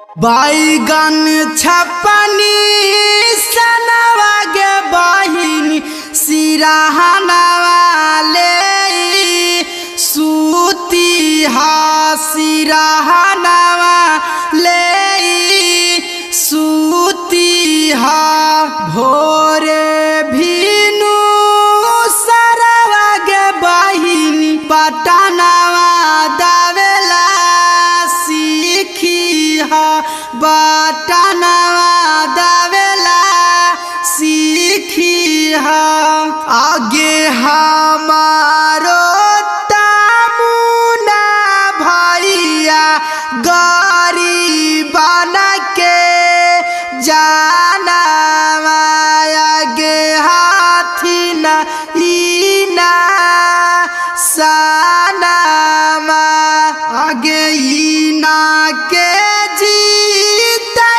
बैगन छपनी सनवा गे बहिनी सिरहनवा ले सूती हा सिरहनवा ले सूती हा भोरे भीनु सरवा गे बहिनी पटनवा दावेला सीखी हा बटनवा दावेला सीखी हा आगे हमारो तमुना भैया गरीब के जाना आगे हाथी न ईना सानामा आगे ईना के जीते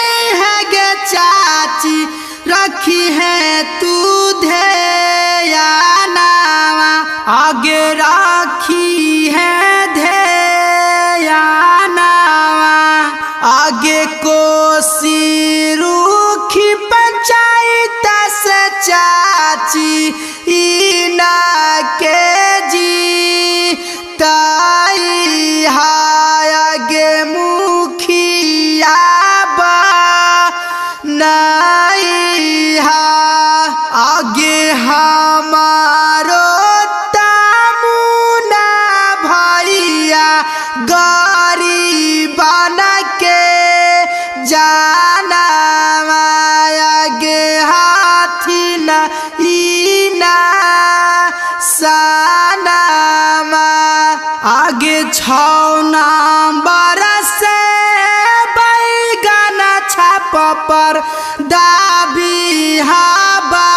है गे चाची रखी है तू ध्यानावा आगे राखी है ध्यानावा आगे कोसी रूखी पंचायत से चाची ईना के जी ताई हाय आगे मुखिया नहीं हा आगे हमारो तमुना भैया गरीब के जाना आगे हाथी न ईना सानामा आगे छौना बरसे बैगन छाप पर दाबी हवा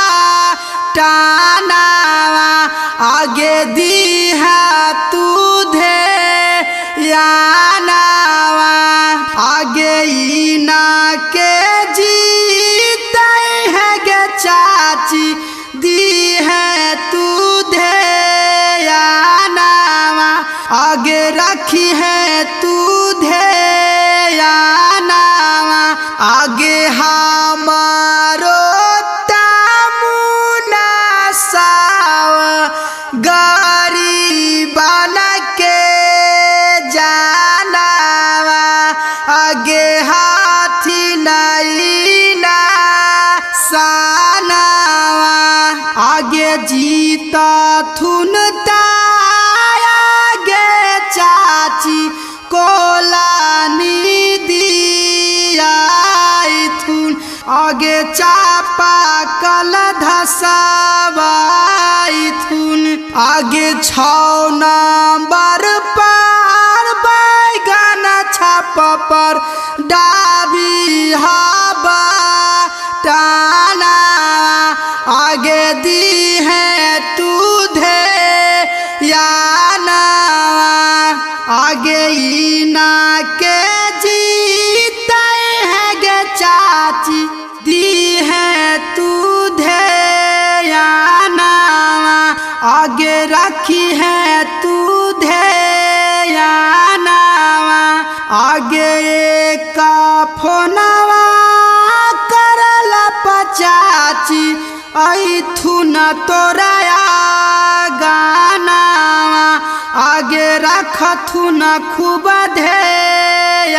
टानावा आगे दी है तू ध्यानावा आगे ईना के जीते है गे चाची दी है तू ध्यानावा आगे रखी है तू ध्यानावा आगे हमारो तमुना साव गरीब के जानावा आगे हाथी नईना सानावा आगे जीता थुनता आगे चाची कोलानी दिया थुन आगे चापा कल धसवाई थुन आगे छौना बर पार बैगन छाप पर डाबी हवा टाना आगे दी है तू ध्यानावा आगे ईना के जीते है गे चाची दी है तू ध्यानावा आगे रखी है तू ध्यानावा आगे का फोनवा करल पचाची ऐथु न तोराया गानावा आगे रखथु न खूब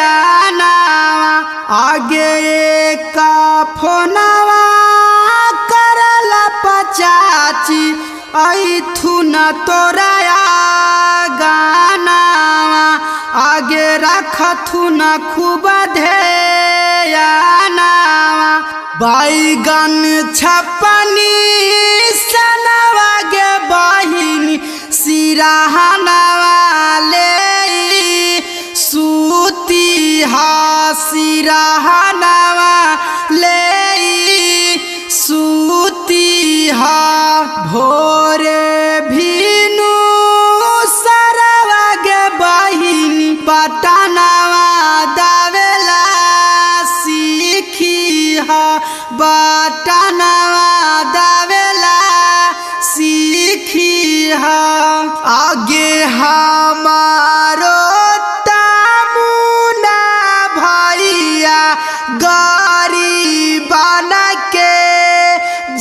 ध्यानावा आगे का फोनवा करल पचाची ऐथु न तोराया गानावा आगे रखथु न खूब ध्यानावा बैगन छपनी सनवा गे बहिनी सिरहनवा ले सूती हा सिरहनवा ले सूती हा भोरे भीनु सरवा गे बहिनी पटनवा दावेला सीखी हा बटनवा दावेला सीखी हा आगे हमारो तमुना भैया गाड़ी बना के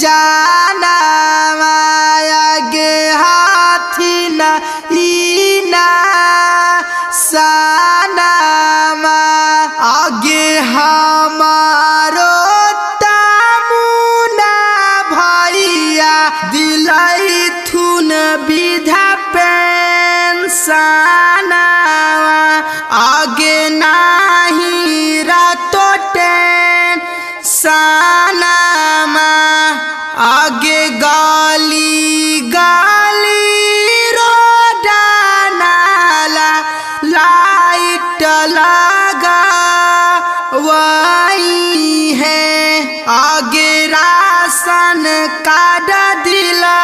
जाना आगे हाथी न ईना सानामा आगे हमारो तामुना भैया दिलाई थुन विधा पेंसाना आगे नाही रातो टेंसानामा आगे गाली गाली रोडा नाला लाइट लगा वही है आगे राशन कार्ड दिला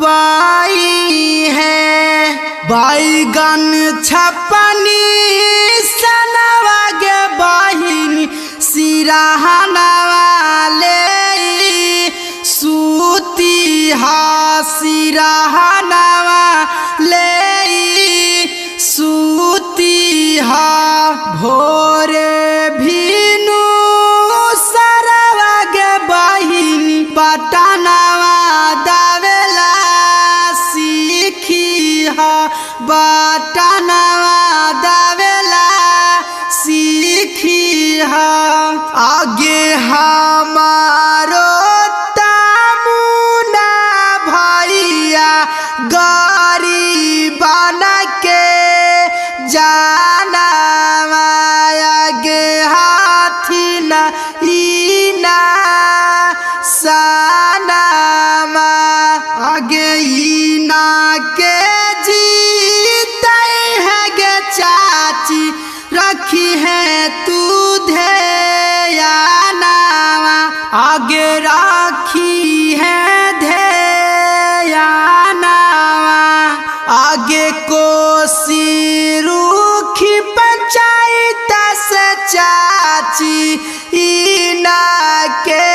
वही है बैगन छपनी सनवा गे बहिनी सिराहना वाले सूती हा सिराहना वाले सूती हा भोरे भीनु सरवा गे बहिनी बटनवा दावेला सीखी हा बटनवा दावेला सीखी हा आगे हमारो तामुना भैया गाड़ी बना के जाना आगे हाथी न ईना सानामा आगे ईना के जीते है गे चाची रखी है तू ध्याना आगे राखी है ध्याना आगे कोसी रूखी पंचायत से चाची ईना के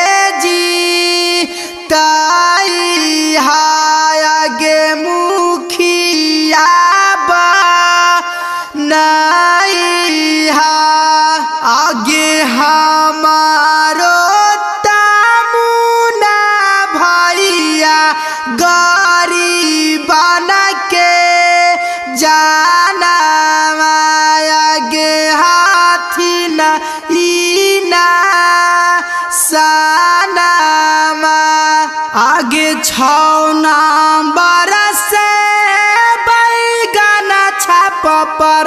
जी ताई आगे मुखिया बा नहीं आगे हमारो तामुना भैया गाड़ी बना के जाना आगे हाथी न ईना सानामा आगे 6 नंबर से बैगन छाप पर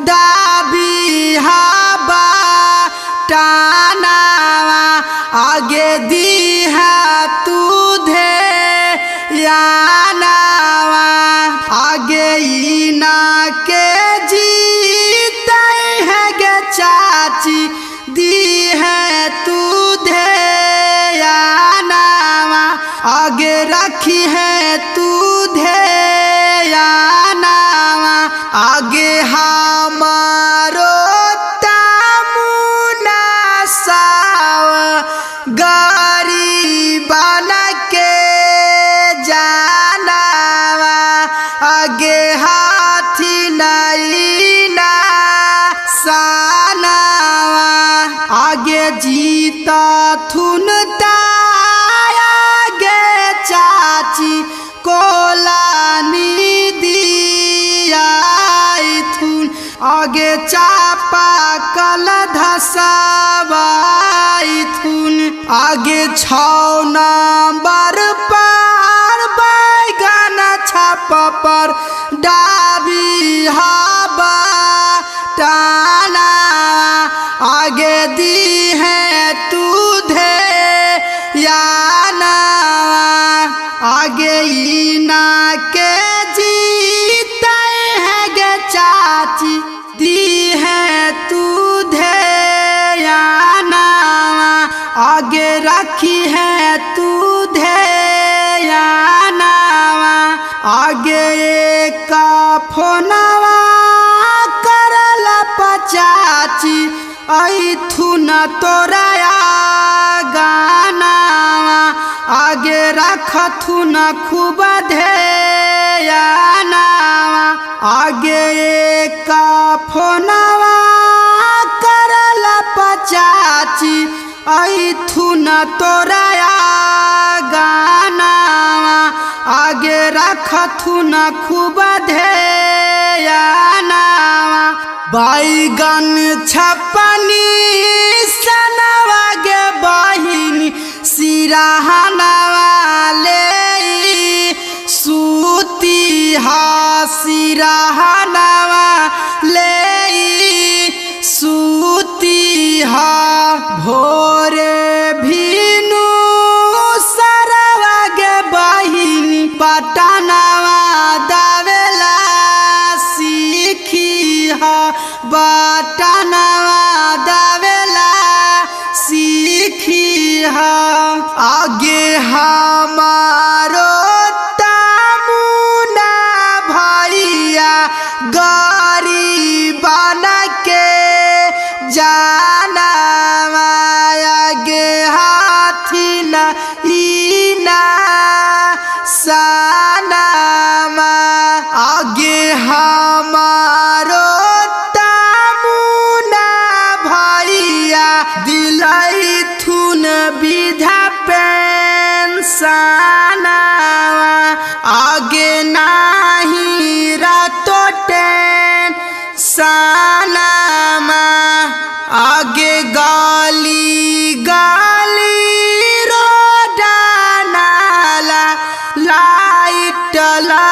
दाबी हवा टाना आगे दी है तू ध्याना आगे ईना के जीते है गे चाची दी है तू ध्याना आगे रखी है तू ध्याना आगे हमारो तामुना साव गाड़ी बना के जाना आगे हाथी नईना साना आगे जीता थुन आगे चाची कोलानी दिया थुन आगे चापा कल धसवाई थुन आगे 6 नंबर पर बैगन छाप पर डाबी हवा टाना आगे दी है तू ध्याना आगे ईना के जीते है गे चाची दी है तू ध्याना आगे रखी है तू ध्याना आगे का फोनवा करला पचाची ऐथुन तोरा गाना आगे रखथुन खूब ध्याना आगे का फोनवा करला पचा न तोराया गाना आगे रखथु न खूब ध्याना बैगन छपनी सनवा गे बहिनी सिराहनवा ले सूती हा सिराहनवा ले सूती हा भोरे भीनु सरवा गे बहिनी पटनवा दावेला सीखी हा बटनवा दावेला सीखी हा आगे हमारो तामुना भैया गरीबन के जाना आगे हाथी न ईना सानामा आगे हमारो तामुना भैया दिलाई थुन विधा पेंसना आगे नाही रातो टेंसनामा आगे गाली गाली रोडानाला लाइट ला